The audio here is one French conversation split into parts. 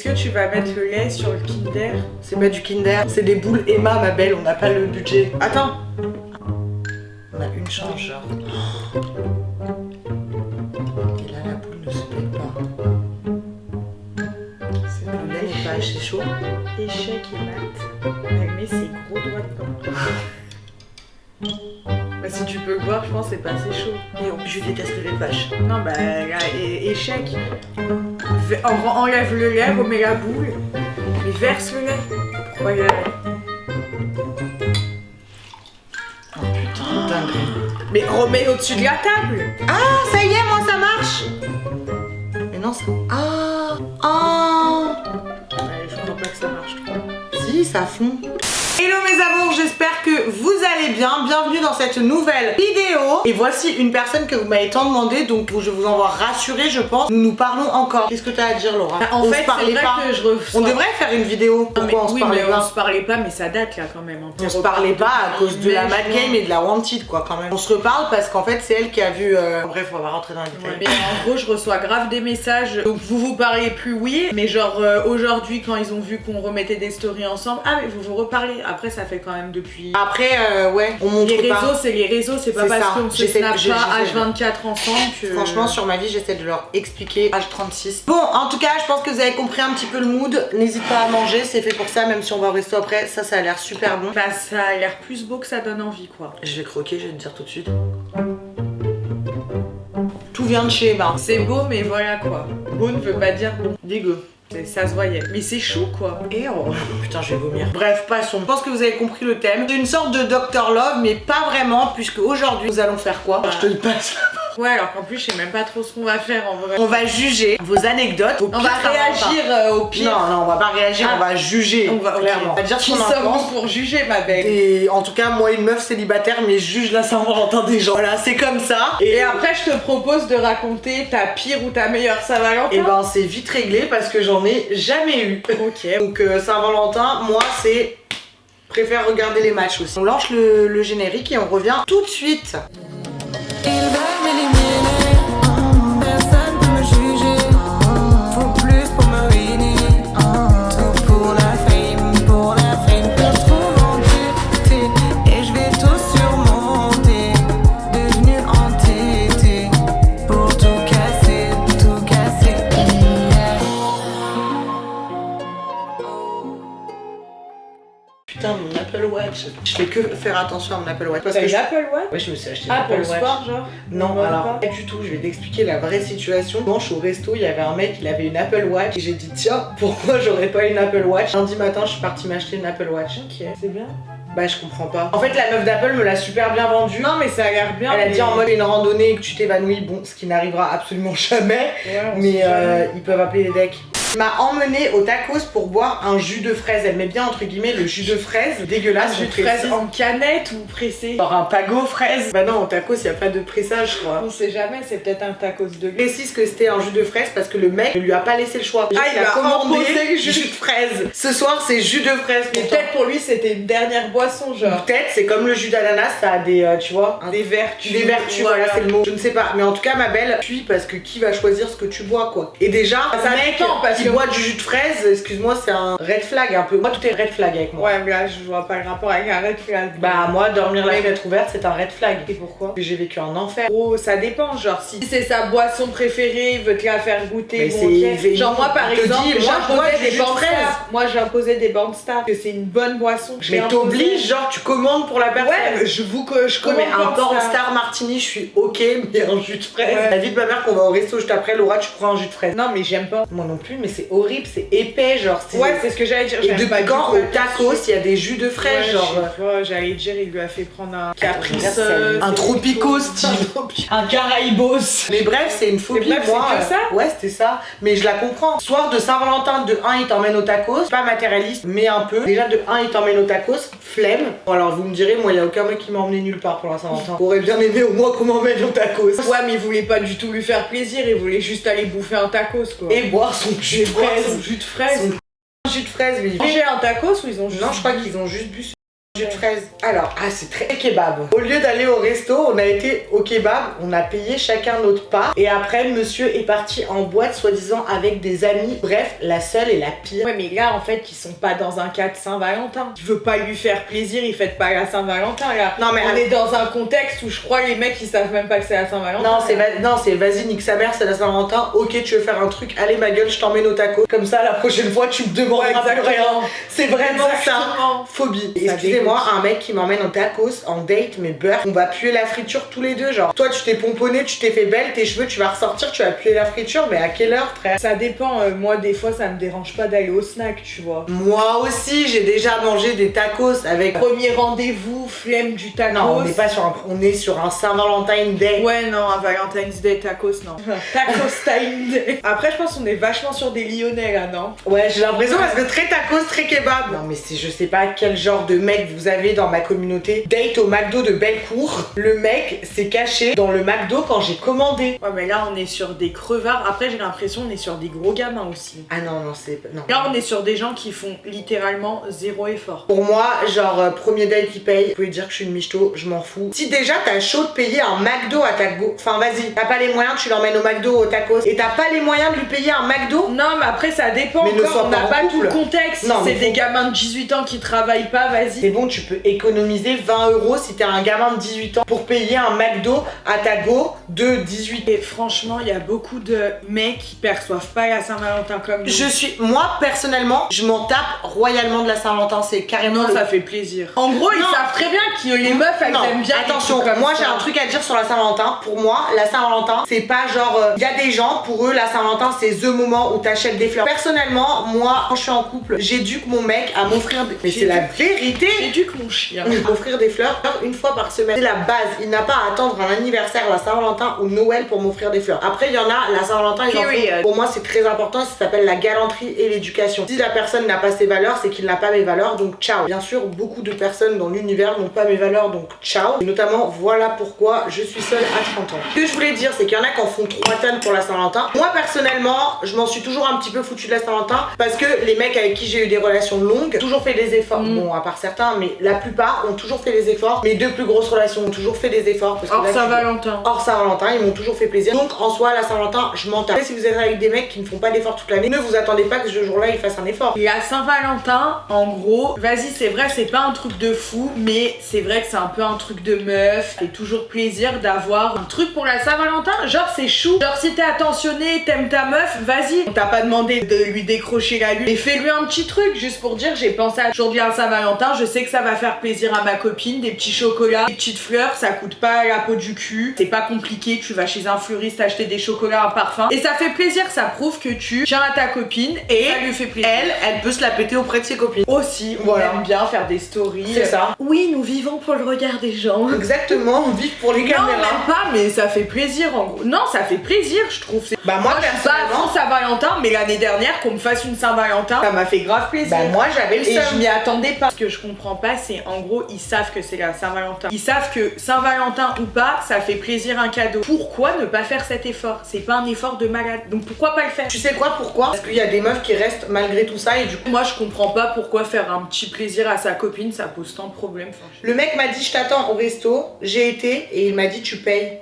Est-ce que tu vas mettre le lait sur le Kinder? C'est pas du Kinder, c'est des boules Emma, ma belle, on n'a pas le budget. Attends. On a une chance, genre. Et là, la boule ne se pète pas. Le lait n'est pas assez chaud. Échec et mat. Elle met ses gros doigts dedans. Bah si tu peux le voir, je pense que c'est pas assez chaud. Et je déteste le lait de vache. Non bah là, échec. Enlève le lait, remets la boule. Mais verse le lait. Pourquoi il y a... Oh putain, dingue. Mais remets au-dessus de la table. Ah, ça y est, moi ça marche. Mais non, ça... Ah. Ouais, je crois pas que ça marche trop. Si, ça fond. Hello mes amours, j'espère que vous allez bien. Bienvenue dans cette nouvelle vidéo. Et voici une personne que vous m'avez tant demandé, donc je vous envoie rassurer, je pense. Nous nous parlons encore. Qu'est-ce que tu as à dire, Laura? En fait, c'est vrai que je reçois... On devrait faire une vidéo. Pourquoi on se parlait pas? On se parlait pas, mais ça date là quand même. On se parlait pas à cause de la Mad Game et de la Wanted, quoi, quand même. On se reparle parce qu'en fait, c'est elle qui a vu... Bref, on va rentrer dans les détails. Ouais, mais en gros, je reçois grave des messages. Donc vous parlez plus, oui, mais genre aujourd'hui, quand ils ont vu qu'on remettait des stories ensemble, ah mais vous reparlez. Après, ça fait quand même depuis... Après, ouais, on montre les pas. réseaux, c'est les réseaux, c'est pas parce qu'on se snap pas H24 ensemble que... Franchement, sur ma vie, j'essaie de leur expliquer H36. Bon, en tout cas, je pense que vous avez compris un petit peu le mood. N'hésite pas à manger, c'est fait pour ça, même si on va au resto après. Ça a l'air super bon. Bah, ça a l'air plus beau que ça donne envie, quoi. Je vais croquer, je vais te dire tout de suite. Tout vient de chez Emma. C'est beau, mais voilà quoi. Beau ne veut pas dire bon. Dégueu. Ça se voyait. Mais c'est chaud quoi. Et oh putain, je vais vomir. Bref, passons. Je pense que vous avez compris le thème. C'est une sorte de Dr Love, mais pas vraiment, puisque aujourd'hui, nous allons faire quoi? Je te le passe. Ouais, alors qu'en plus, je sais même pas trop ce qu'on va faire en vrai. On va juger vos anecdotes. On va réagir au pire. Non, on va pas réagir, on va juger. On va clairement. On va dire qui sommes-nous pour juger, ma belle? Et en tout cas, moi, une meuf célibataire, mais je juge la Saint-Valentin des gens. Voilà, c'est comme ça. Et après, je te propose de raconter ta pire ou ta meilleure Saint-Valentin. Et ben, c'est vite réglé parce que j'en ai jamais eu. Ok. Donc, Saint-Valentin, moi, c'est. Préfère regarder les matchs aussi. On lance le générique et on revient tout de suite. Il va m'éliminer, personne peut me juger, faut plus pour me ruiner, tout pour la fame que je trouve en dureté, et je vais tout surmonter, devenu entêté, pour tout casser, Putain, mon Apple Watch. Je fais que faire attention à mon Apple Watch. Parce T'as que une Apple Watch? Ouais, je me suis acheté Ah, une pour Apple le Watch. sport, genre? Non, alors pas du tout. Je vais t'expliquer la vraie situation. Dimanche au resto, il y avait un mec, il avait une Apple Watch. Et j'ai dit, tiens, pourquoi j'aurais pas une Apple Watch? Lundi matin, je suis partie m'acheter une Apple Watch. Ok, c'est bien. Bah, je comprends pas. En fait, la meuf d'Apple me l'a super bien vendue. Non, mais ça a l'air bien. Elle a dit en mode une randonnée et que tu t'évanouis. Bon, ce qui n'arrivera absolument jamais. Ouais, Mais ils peuvent appeler les decks. Elle m'a emmené au tacos pour boire un jus de fraise. Elle met bien entre guillemets le jus de fraise. Dégueulasse. Un jus de fraise en canette ou pressé? Genre un pago fraise. Bah non, au tacos, il y a pas de pressage, je crois. On sait jamais, c'est peut-être un tacos de Je précise que c'était un jus de fraise parce que le mec ne lui a pas laissé le choix. Ah, il a commandé imposé le jus de fraise. Ce soir, c'est jus de fraise. Mais peut-être pour lui, c'était une dernière boisson, genre. Peut-être, c'est comme le jus d'ananas, ça a des, tu vois, Des vertus. des vertus, voilà, c'est le mot. Je ne sais pas, mais en tout cas, ma belle, puis parce que qui va choisir ce que tu bois, quoi. Et déjà, ça un mec dépend, parce qui que... boit du jus de fraise, excuse-moi, c'est un red flag un peu. Moi, tout est red flag avec moi. Ouais, mais là, je vois pas le rapport avec un red flag. Bah, moi, dormir la fenêtre ouverte, c'est un red flag. Et pourquoi? Parce que j'ai vécu un enfer. Oh, ça dépend, genre si c'est sa boisson préférée, il veut te la faire goûter. Mais bon, c'est- ok. Genre moi par il te exemple, dit, moi, je bois j'imposais du des jus de bandes fraise. stars. Moi j'imposais des bandes stars que c'est une bonne boisson. Je Mais l'ai imposé. t'obliges, genre, tu commandes pour la personne. Ouais, je Je commande commande un Pornstar. Pornstar Martini, je suis ok, mais un jus de fraise. Ouais. La vie de ma mère qu'on va au resto juste après, Laura, tu prends un jus de fraise. Non mais j'aime pas. Moi non plus, mais c'est horrible, c'est épais, genre. Ouais, c'est ce que j'allais dire. Et j'aime depuis pas du quand tout au la tacos texture. il y a des jus de fraise, Ouais, genre. je sais pas, j'allais dire, il lui a fait prendre un Caprice. Un Tropico style. Un Caraïbos. Mais bref, c'est une phobie. bref, moi. c'est que ça. Ouais, c'était ça. Mais je la comprends. Soir de Saint-Valentin, de 1, il t'emmène au tacos. Pas matérialiste, mais un peu. Déjà, de 1, il t'emmène au tacos. Flemme. Bon, alors vous me direz, moi, il y a aucun mec qui m'a emmené nulle part pour la Saint-Valentin. J'aurais bien aimé au moins qu'on m'emmène au tacos. Ouais, mais il voulait pas du tout lui faire plaisir, il voulait juste aller bouffer un tacos quoi. Et boire son jus de fraise. Son jus de fraise. Son jus de fraise, lui. Manger un tacos ou ils ont juste. Non, je crois qu'ils ont juste bu ce jus de fraise. Alors, c'est très kebab. Au lieu d'aller au resto, on a été au kebab, on a payé chacun notre part. Et après, monsieur est parti en boîte, soi-disant avec des amis. Bref, la seule et la pire. Ouais, mais là, en fait, ils sont pas dans un cas de Saint-Valentin. Tu veux pas lui faire plaisir, il fête pas la Saint-Valentin, là. Non, mais on est dans un contexte où je crois les mecs, ils savent même pas que c'est la Saint-Valentin. Non, c'est vas-y, nique sa mère, c'est la Saint-Valentin. Ok, tu veux faire un truc, allez ma gueule, je t'emmène au taco. Comme ça, la prochaine fois, tu me demanderas plus rien. C'est vraiment ça. Phobie. Excusez-moi, un mec qui m'emmène en tacos, en date, mais beurre, on va puer la friture tous les deux. Genre, toi, tu t'es pomponné, tu t'es fait belle, tes cheveux, tu vas ressortir, tu vas puer la friture, mais à quelle heure, frère? Ça dépend. Moi, des fois, ça me dérange pas d'aller au snack, tu vois. Moi aussi, j'ai déjà mangé des tacos avec. Premier rendez-vous, flemme du tacos. Non, on n'est pas sur un. On est sur un Saint-Valentin Day. Ouais, non, un Valentine's Day tacos, non. Tacos time day. Après, je pense qu'on est vachement sur des Lyonnais là, non? Ouais, j'ai l'impression parce que très tacos, très kebab. Non, mais c'est, je sais pas quel genre de mec vous avez dans ma communauté. Date au McDo de Bellecour. Le mec s'est caché dans le McDo quand j'ai commandé. Ouais, mais là, on est sur des crevards. Après, j'ai l'impression qu'on est sur des gros gamins aussi. Ah non, c'est. Non. Là, on est sur des gens qui font littéralement zéro effort. Pour moi, genre, premier date qui paye, vous pouvez dire que je suis une michto, je m'en fous. Si déjà t'as chaud de payer un McDo à ta go. Enfin, vas-y, t'as pas les moyens, tu l'emmènes au McDo, au tacos. Et t'as pas les moyens de lui payer un McDo? Non, mais après, ça dépend. Mais encore, on n'a pas tout le contexte. Non, si c'est mais des gamins de 18 ans qui travaillent pas, vas-y. C'est bon, tu peux économiser 20 € si t'es un gamin de 18 ans pour payer un McDo à ta go de 18. Et franchement, il y a beaucoup de mecs qui perçoivent pas la Saint-Valentin comme nous. Moi personnellement, je m'en tape royalement de la Saint-Valentin, c'est carrément. Non, ça fait plaisir. En gros, ils savent très bien que les meufs, elles aiment bien. Attention, moi j'ai un truc à dire sur la Saint-Valentin. Pour moi, la Saint-Valentin, c'est pas genre. Il y a des gens, pour eux, la Saint-Valentin, c'est the moment où t'achètes des fleurs. Personnellement, moi, quand je suis en couple, j'éduque mon mec à m'offrir des. Mais c'est la vérité! J'éduque mon chien. M'offrir des fleurs une fois par semaine. C'est la base. Il n'a pas à attendre un anniversaire, la Saint-Valentin ou Noël pour m'offrir des fleurs. Après, il y en a, la Saint-Valentin, ils en font. Pour moi, c'est très important. Ça s'appelle la galanterie et l'éducation. Si la personne n'a pas ses valeurs, c'est qu'il n'a pas mes valeurs, donc ciao. Bien sûr, beaucoup de personnes dans l'univers n'ont pas mes valeurs, donc ciao. Et notamment, voilà pourquoi je suis seule à 30 ans. Ce que je voulais dire, c'est qu'il y en a qui en font 3 tonnes pour la Saint-Valentin. Moi, personnellement, je m'en suis toujours un petit peu foutu de la Saint-Valentin parce que les mecs avec qui j'ai eu des relations longues, toujours fait des efforts. Bon, à part certains, mais la plupart ont toujours fait des efforts. Mes 2 plus grosses relations ont toujours fait des efforts. Parce que hors Saint-Valentin. Hors Saint-Valentin, ils m'ont toujours fait plaisir. Donc, en soi, la Saint-Valentin, je m'en tape. Après, si vous êtes avec des mecs qui ne font pas d'efforts toute l'année, ne vous attendez pas que ce jour-là, ils fassent un effort. La Saint-Valentin, en gros, vas-y, c'est vrai, c'est pas un truc de fou, mais c'est vrai que c'est un peu un truc de meuf. C'est toujours plaisir d'avoir un truc pour la Saint-Valentin. Genre, c'est chou. Genre, si t'es attentionné, t'aimes ta meuf, vas-y. On t'a pas demandé de lui décrocher la lune. Mais fais-lui un petit truc, juste pour dire, j'ai pensé à aujourd'hui à Saint-Valentin, je sais que ça va faire plaisir à ma copine, des petits chocolats, des petites fleurs, ça coûte pas la peau du cul. C'est pas compliqué, tu vas chez un fleuriste acheter des chocolats, un parfum. Et ça fait plaisir, ça prouve que tu tiens à ta copine et ça lui fait plaisir. Elle peut se la péter auprès de ses copines. Aussi, on aime bien faire des stories. C'est ça. Oui, nous vivons pour le regard des gens. Exactement, on vit pour les caméras. Non, même pas, mais ça fait plaisir en gros. Non, ça fait plaisir, je trouve. Bah moi je suis pas à fond Saint-Valentin, mais l'année dernière, qu'on me fasse une Saint-Valentin, ça m'a fait grave plaisir. Bah moi j'avais le Et seum. je m'y attendais pas. Ce que je comprends pas, c'est en gros, ils savent que c'est la Saint-Valentin. Ils savent que Saint-Valentin ou pas, ça fait plaisir un cadeau. Pourquoi ne pas faire cet effort? C'est pas un effort de malade. Donc pourquoi pas le faire? Tu sais quoi, pourquoi? Parce qu'il y a des meufs qui restent malgré tout ça et du coup... Moi je comprends pas pourquoi faire un petit plaisir à sa copine, ça pose tant de problèmes. Le mec m'a dit je t'attends au resto, j'ai été et il m'a dit tu payes.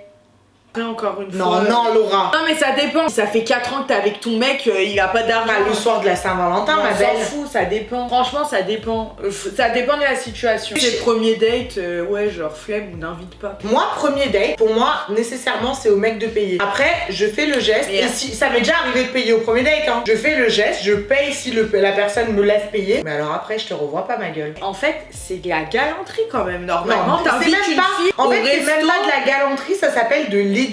Encore une Non, fois. non, Laura. Non, mais ça dépend. Ça fait 4 ans que t'es avec ton mec, il a pas d'argent. Le soir de la Saint-Valentin, ma On belle. s'en fout, ça dépend. Franchement, ça dépend. Ça dépend de la situation. C'est le premier date, ouais, genre flemme ou n'invite pas. Moi, premier date, pour moi, nécessairement, c'est au mec de payer. Après, je fais le geste. Et si ça m'est déjà arrivé de payer au premier date, hein. Je fais le geste, je paye si la personne me laisse payer. Mais alors après, je te revois pas, ma gueule. En fait, c'est de la galanterie quand même. Normalement, c'est t'invites même une pas. fille En au fait, c'est même resto. pas de la galanterie, ça s'appelle de l'éducation.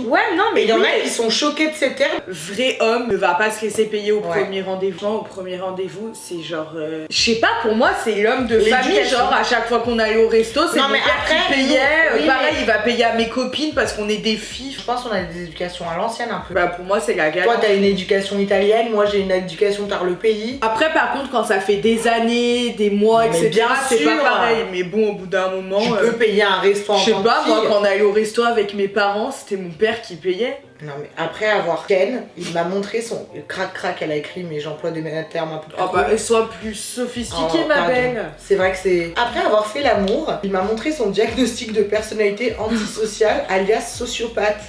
Ouais, non, mais il y en a qui sont choqués de ces termes. Vrai homme ne va pas se laisser payer au premier rendez-vous. Au premier rendez-vous, c'est genre. Je sais pas, pour moi, c'est l'homme de famille. Genre, à chaque fois qu'on allait au resto, c'est mon père qui payait. Pareil, il va payer à mes copines parce qu'on est des filles. Je pense qu'on a des éducations à l'ancienne un peu. Bah, pour moi, c'est la galère. Toi, t'as une éducation italienne, moi, j'ai une éducation par le pays. Après, par contre, quand ça fait des années, des mois, etc., c'est pas pareil. Mais bon, au bout d'un moment. Tu peux payer un resto en je sais pas, moi, quand on allait au resto avec mes parents parents, c'était mon père qui payait. Non mais après avoir Ken, il m'a montré son crac, elle a écrit, mais j'emploie des termes un peu plus Oh bah, cool. sois plus sophistiquée, Oh, ma pardon. belle. C'est vrai que c'est... Après avoir fait l'amour, il m'a montré son diagnostic de personnalité antisociale, alias sociopathe.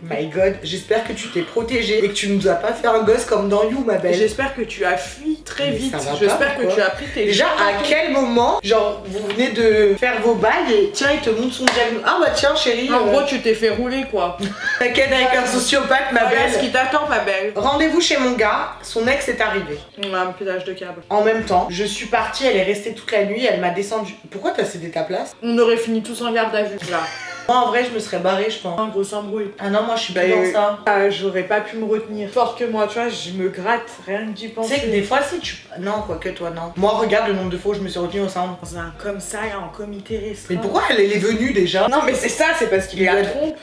My God, j'espère que tu t'es protégée et que tu nous as pas fait un gosse comme dans You, ma belle. J'espère que tu as fui très Mais vite. ça va pas, J'espère que quoi. tu as pris tes Déjà, jambes à quel moment, genre, vous venez de faire vos bagues et tiens, il te montre son diagnostic. Ah bah tiens, chérie, En gros, tu t'es fait rouler, quoi. t'inquiète avec un sociopathe, ma Voilà ce belle. qui t'attend, ma belle. Rendez-vous chez mon gars, son ex est arrivé. On a un pédage de câble. En même temps, je suis partie, elle est restée toute la nuit, elle m'a descendu. Pourquoi t'as cédé ta place? On aurait fini tous en garde à vue, là. Moi, en vrai, je me serais barrée, je pense. Un gros embrouille. Ah non, moi, je suis Bah, plus dans ça. J'aurais pas pu me retenir. Fort que moi, tu vois, je me gratte rien que d'y Tu penser. sais que des fois, si tu... Non, quoique toi, non. Moi, regarde le nombre de fois où je me suis retenue ensemble. Dans un comme ça, là, en comité restreint. Mais pourquoi elle est venue déjà? Non, mais c'est ça, c'est parce qu'il est à trompe.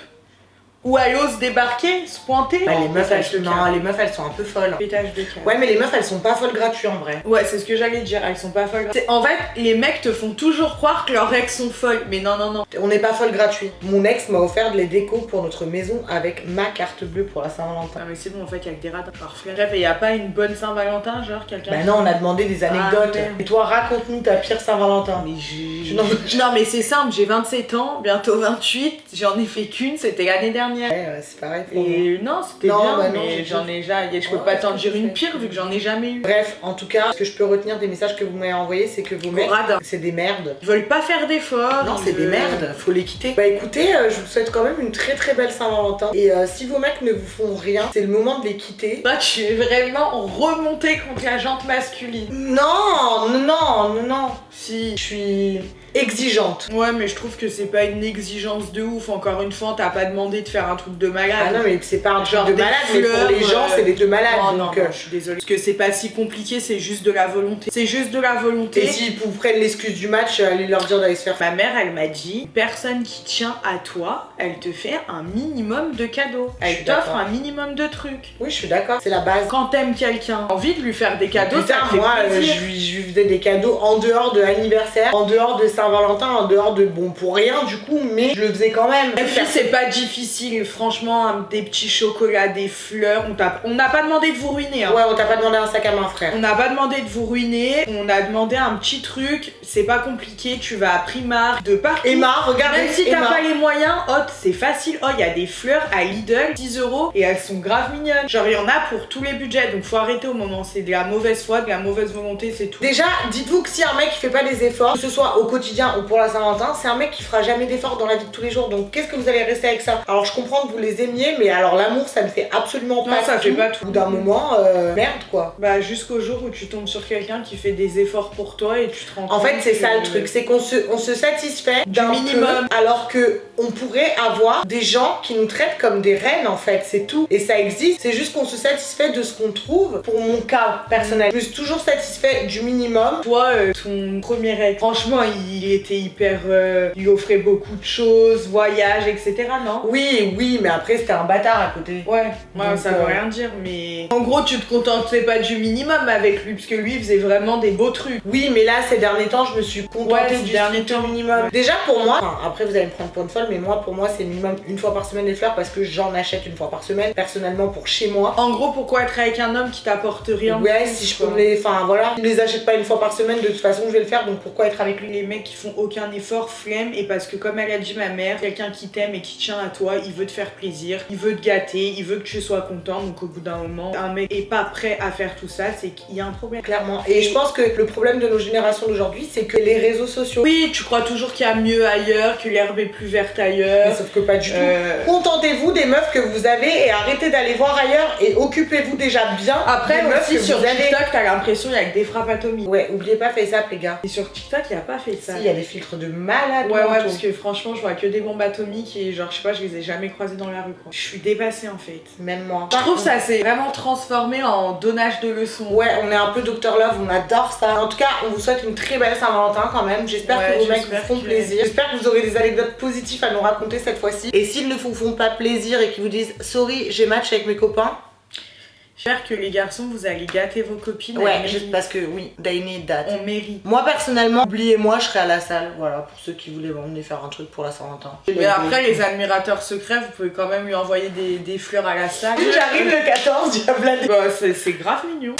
Ou elle ose débarquer, se pointer. Bah, les meufs, Pétage de elles... Non, câble. les meufs, elles sont un peu folles. Pétage de câble. Ouais, mais les meufs, elles sont pas folles gratuites en vrai. Ouais, c'est ce que j'allais dire, elles sont pas folles. En fait, les mecs te font toujours croire que leurs ex sont folles, mais non, non, non. On n'est pas folles gratuits. Mon ex m'a offert les décos pour notre maison avec ma carte bleue pour la Saint-Valentin. Ah mais c'est bon, en fait, il y a que des radins. Parfait. Bref, et y a pas une bonne Saint-Valentin, genre quelqu'un... Bah non, on a demandé des anecdotes. merde. Et toi, raconte-nous ta pire Saint-Valentin. Mais Non. non, mais c'est simple, j'ai 27 ans, bientôt 28, j'en ai fait qu'une, c'était l'année dernière. Ouais, c'est pareil pour moi. Et non, c'était Non, bien, bah non, mais j'ai j'en ai jamais... Je peux Ouais, pas t'en c'est dire une fait. pire vu que j'en ai jamais eu. Bref, en tout cas, ce que je peux retenir des messages que vous m'avez envoyés, c'est que vos mecs, radins. c'est des merdes. Ils veulent pas faire d'efforts. Non, ils c'est des veulent- merdes, faut les quitter. Bah écoutez, je vous souhaite quand même une très très belle Saint-Valentin. Et si vos mecs ne vous font rien, c'est le moment de les quitter. Toi, tu es vraiment remonté contre la jante masculine. Non, non, non, non, non. Si. Je suis exigeante. Ouais, mais je trouve que c'est pas une exigence de ouf. Encore une fois, t'as pas demandé de faire un truc de malade. Ah non, mais c'est pas un truc Genre de des malade, mais pour fleurs, les gens, c'est des de malades. Oh non, donc, non, je suis désolée. Parce que c'est pas si compliqué, c'est juste de la volonté. C'est juste de la volonté. Et s'ils vous prennent l'excuse du match, allez leur dire d'aller se faire. Ma mère, elle m'a dit, personne qui tient à toi, elle te fait un minimum de cadeaux. Je Elle suis t'offre d'accord. un minimum de trucs. Oui, je suis d'accord, c'est la base. Quand t'aimes quelqu'un, t'as envie de lui faire des cadeaux, Putain, ça te fait moi, plaisir. je lui faisais des cadeaux en dehors de l'anniversaire, en dehors de Saint-Valentin, en dehors de bon pour rien du coup, mais je le faisais quand même. Et puis c'est pas difficile, franchement, des petits chocolats, des fleurs, on n'a pas demandé de vous ruiner. Hein. Ouais, on t'a pas demandé un sac à main, frère. On n'a pas demandé de vous ruiner, on a demandé un petit truc, c'est pas compliqué, tu vas à Primark, de partout. Emma, regardez, Même si t'as Emma. pas les moyens, c'est facile. Oh, il y a des fleurs à Lidl, 10 € et elles sont grave mignonnes. Genre, il y en a pour tous les budgets, donc faut arrêter au moment. C'est de la mauvaise foi, de la mauvaise volonté, c'est tout. Déjà, dites-vous que si un mec qui fait pas des efforts, que ce soit au quotidien ou pour la Saint-Valentin, c'est un mec qui fera jamais d'efforts dans la vie de tous les jours. Donc qu'est-ce que vous allez rester avec ça? Alors je comprends que vous les aimiez, mais alors l'amour ça ne fait absolument Non, pas ça tout. fait pas tout. Au bout d'un moment, merde quoi. Bah, jusqu'au jour où tu tombes sur quelqu'un qui fait des efforts pour toi et tu te rends compte. En fait, c'est ça le que- truc, c'est qu'on se satisfait d'un minimum. peu, alors que on pourrait avoir des gens qui nous traitent comme des reines en fait, c'est tout. Et ça existe, c'est juste qu'on se satisfait de ce qu'on trouve. Pour mon cas personnel, je me suis toujours satisfait du minimum. Toi, ton premier ex, franchement, il était hyper. Il offrait beaucoup de choses, voyages, etc. Non? Oui, oui, mais après c'était un bâtard à côté. Ouais, Donc, ça veut rien dire, mais. En gros, tu te contentais pas du minimum avec lui, parce que lui il faisait vraiment des beaux trucs. Oui, mais là, ces derniers temps, je me suis contentée Ouais, ces du derniers strict temps. minimum. Ouais. Déjà, pour moi, enfin, après vous allez me prendre pour une folle, mais moi, pour moi, c'est minimum une fois par semaine des fleurs parce que j'en achète une fois par semaine, personnellement, pour chez moi. En gros, pourquoi être avec un homme qui t'apporte rien? de Ouais, plus, si je peux quoi. me les... Enfin, voilà. Je ne les achète pas une fois par semaine, de toute façon, je vais le faire, donc pourquoi être avec lui? Les mecs qui font aucun effort, flemme, et parce que comme elle a dit ma mère, quelqu'un qui t'aime et qui tient à toi, il veut te faire plaisir, il veut te gâter, il veut que tu sois content, donc au bout d'un moment, un mec est pas prêt à faire tout ça, c'est qu'il y a un problème. Clairement. Et je pense que le problème de nos générations d'aujourd'hui, c'est que les réseaux sociaux... Oui, tu crois toujours qu'il y a mieux ailleurs, que l'herbe est plus verte ailleurs. Mais sauf que pas du tout. Euh, Contentez-vous des meufs que vous avez et arrêtez d'aller voir ailleurs et occupez-vous déjà bien Après des meufs aussi que sur vous avez. TikTok, t'as l'impression il y a que des frappes atomiques. Ouais, oubliez pas FaceApp les gars. Et sur TikTok, il y a pas fait ça. Si, il y a des filtres de malade. Ouais, mentaux. parce que franchement, je vois que des bombes atomiques et genre, je sais pas, je les ai jamais croisées dans la rue quoi. Je suis dépassée en fait. Même moi. Je trouve ça s'est vraiment transformé en donnage de leçons. Ouais, on est un peu Dr Love, on adore ça. En tout cas, on vous souhaite une très belle Saint-Valentin quand même. J'espère Ouais, que vos mecs vous j'espère font que- plaisir. J'espère que vous aurez des anecdotes positives à nous raconter cette fois-ci. Et s'ils ne vous font pas plaisir et qu'ils vous disent sorry, j'ai match avec mes copains, J'espère que les garçons, vous allez gâter vos copines. Ouais, elles méritent. parce que oui, Dainy date. On mérite. Moi personnellement, oubliez-moi, je serai à la salle. Voilà, pour ceux qui voulaient m'emmener faire un truc pour la Saint-Valentin. Mais après, les admirateurs secrets, vous pouvez quand même lui envoyer des fleurs à la salle. J'arrive le 14, il y a plein de... Bah, c'est grave mignon.